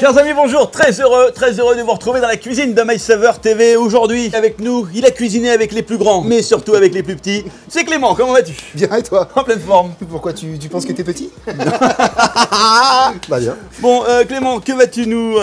Chers amis, bonjour, très heureux de vous retrouver dans la cuisine de MySaver TV. Aujourd'hui, avec nous, il a cuisiné avec les plus grands, mais surtout avec les plus petits. C'est Clément, comment vas-tu? Bien, et toi? En pleine forme. Pourquoi tu penses que t'es petit? Bah bien. Bon, Clément, que vas-tu nous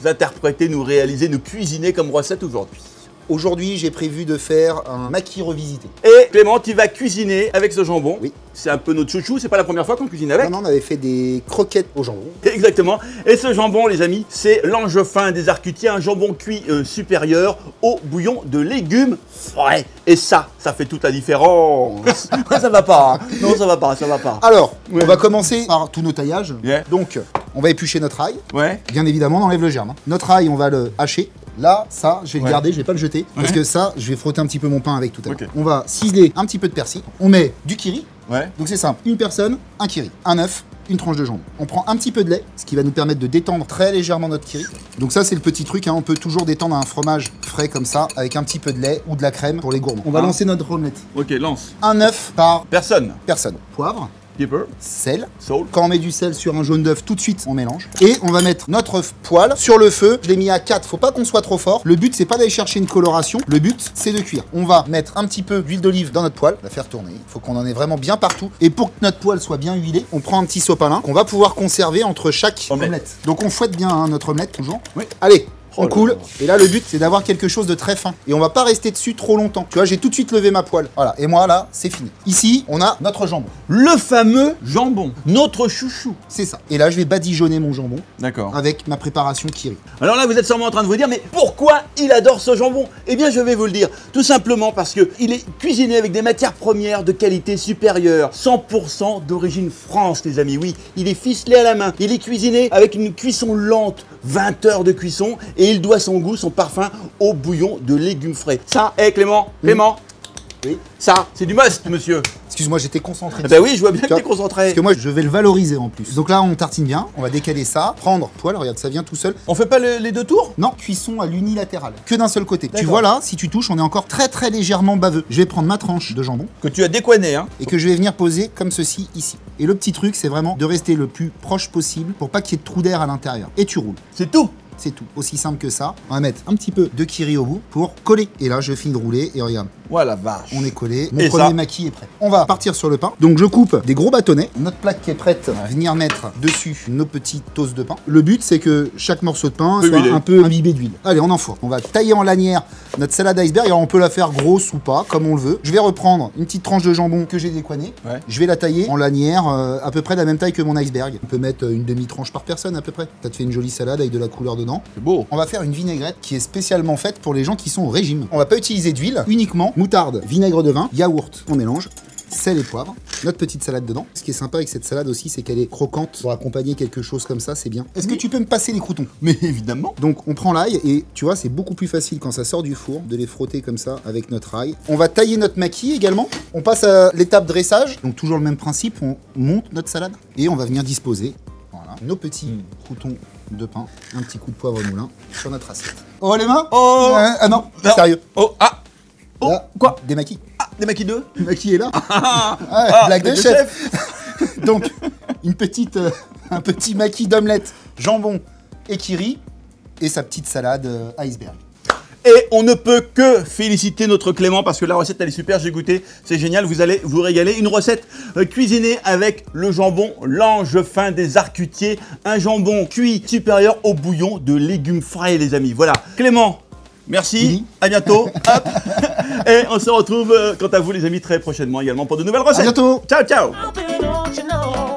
interpréter, nous réaliser, nous cuisiner comme recette aujourd'hui? Aujourd'hui, j'ai prévu de faire un maquis revisité. Et Clément, tu vas cuisiner avec ce jambon. Oui. C'est un peu notre chouchou, c'est pas la première fois qu'on cuisine avec. Non, on avait fait des croquettes au jambon. Exactement. Et ce jambon, les amis, c'est l'angevin des Arcutiers, un jambon cuit supérieur au bouillon de légumes frais. Et ça fait toute la différence. Ça va pas, hein. Non, ça va pas. Alors, on va commencer par tous nos taillages. Yeah. Donc, on va éplucher notre ail. Ouais. Bien évidemment, on enlève le germe. Notre ail, on va le hacher. Là, ça, je vais le garder, je vais pas le jeter. Parce que ça, je vais frotter un petit peu mon pain avec tout à l'heure. Ok. On va ciseler un petit peu de persil. On met du kiri. Ouais. Donc c'est simple, une personne, un kiri, un œuf, une tranche de jambon. On prend un petit peu de lait, ce qui va nous permettre de détendre très légèrement notre kiri. Donc ça c'est le petit truc, hein. On peut toujours détendre un fromage frais comme ça, avec un petit peu de lait ou de la crème pour les gourmands. On va lancer notre omelette. Ok, lance. Un œuf par Personne. personne. Poivre, Pepper. sel. Salt. Quand on met du sel sur un jaune d'œuf, tout de suite on mélange. Et on va mettre notre poêle sur le feu. Je l'ai mis à 4, faut pas qu'on soit trop fort. Le but c'est pas d'aller chercher une coloration, le but c'est de cuire. On va mettre un petit peu d'huile d'olive dans notre poêle, on va faire tourner. Il faut qu'on en ait vraiment bien partout. Et pour que notre poêle soit bien huilé, on prend un petit sopalin qu'on va pouvoir conserver entre chaque omelette. Donc on fouette bien hein, notre omelette toujours. Oui. Allez, on Oh là coule. là. Et là le but c'est d'avoir quelque chose de très fin. Et on va pas rester dessus trop longtemps. Tu vois, j'ai tout de suite levé ma poêle. Voilà, et moi là, c'est fini. Ici, on a notre jambon. Le fameux jambon, notre chouchou. C'est ça. Et là, je vais badigeonner mon jambon D'accord. avec ma préparation kiri. Alors là, vous êtes sûrement en train de vous dire, mais pourquoi il adore ce jambon? Eh bien, je vais vous le dire. Tout simplement parce qu'il est cuisiné avec des matières premières de qualité supérieure. 100% d'origine France, les amis. Oui, il est ficelé à la main. Il est cuisiné avec une cuisson lente, 20 heures de cuisson. Et il doit son goût, son parfum au bouillon de légumes frais. Ça, Clément, Oui. ça, c'est du must, monsieur. Excuse-moi, j'étais concentré. Ah ben oui, je vois bien que Tu vois, t'es concentré. Parce que moi, je vais le valoriser en plus. Donc là, on tartine bien. On va décaler ça. Prendre poêle, regarde, ça vient tout seul. On fait pas les deux tours? Non, cuisson à l'unilatéral. Que d'un seul côté. Tu D'accord. vois là, si tu touches, on est encore très légèrement baveux. Je vais prendre ma tranche de jambon Que tu as décoiné, hein. et que je vais venir poser comme ceci ici. Et le petit truc, c'est vraiment de rester le plus proche possible pour pas qu'il y ait de trou d'air à l'intérieur. Et tu roules. C'est tout. C'est tout. Aussi simple que ça. On va mettre un petit peu de kiri au bout pour coller. Et là, je finis de rouler et regarde. Voilà, vache. On est collé, mon Et premier ça maquis est prêt. On va partir sur le pain. Donc je coupe des gros bâtonnets. Notre plaque qui est prête, venir mettre dessus nos petits toasts de pain. Le but c'est que chaque morceau de pain soit huilé. un peu imbibé d'huile. Allez, on enfourne. On va tailler en lanière notre salade iceberg. Alors on peut la faire grosse ou pas, comme on le veut. Je vais reprendre une petite tranche de jambon que j'ai décoignée. Ouais. Je vais la tailler en lanière à peu près de la même taille que mon iceberg. On peut mettre une demi-tranche par personne à peu près. Ça te fait une jolie salade avec de la couleur dedans. C'est beau. On va faire une vinaigrette qui est spécialement faite pour les gens qui sont au régime. On va pas utiliser d'huile, uniquement moutarde, vinaigre de vin, yaourt. On mélange, sel et poivre, notre petite salade dedans. Ce qui est sympa avec cette salade aussi, c'est qu'elle est croquante. Pour accompagner quelque chose comme ça, c'est bien. Est-ce que tu peux me passer les croûtons? Mais évidemment. Donc on prend l'ail et tu vois, c'est beaucoup plus facile quand ça sort du four de les frotter comme ça avec notre ail. On va tailler notre maquis également. On passe à l'étape dressage. Donc toujours le même principe, on monte notre salade et on va venir disposer voilà, nos petits croûtons de pain, un petit coup de poivre moulin sur notre assiette. Oh les mains. Oh. Ah non, Non. sérieux. Oh, ah. Oh, Là, quoi? Des maquis. Ah, des maquis 2? Le maquis est là. Ah, Blague de blague de chef. Donc, un petit maquis d'omelette, jambon et kiri et sa petite salade iceberg. Et on ne peut que féliciter notre Clément parce que la recette elle est super, j'ai goûté, c'est génial, vous allez vous régaler. Une recette cuisinée avec le jambon l'angevin des Arcutiers, un jambon cuit supérieur au bouillon de légumes frais les amis. Voilà, Clément, merci, Oui. à bientôt. Hop. Et on se retrouve quant à vous les amis très prochainement également pour de nouvelles recettes. À bientôt. Ciao, ciao. I've been on, you know.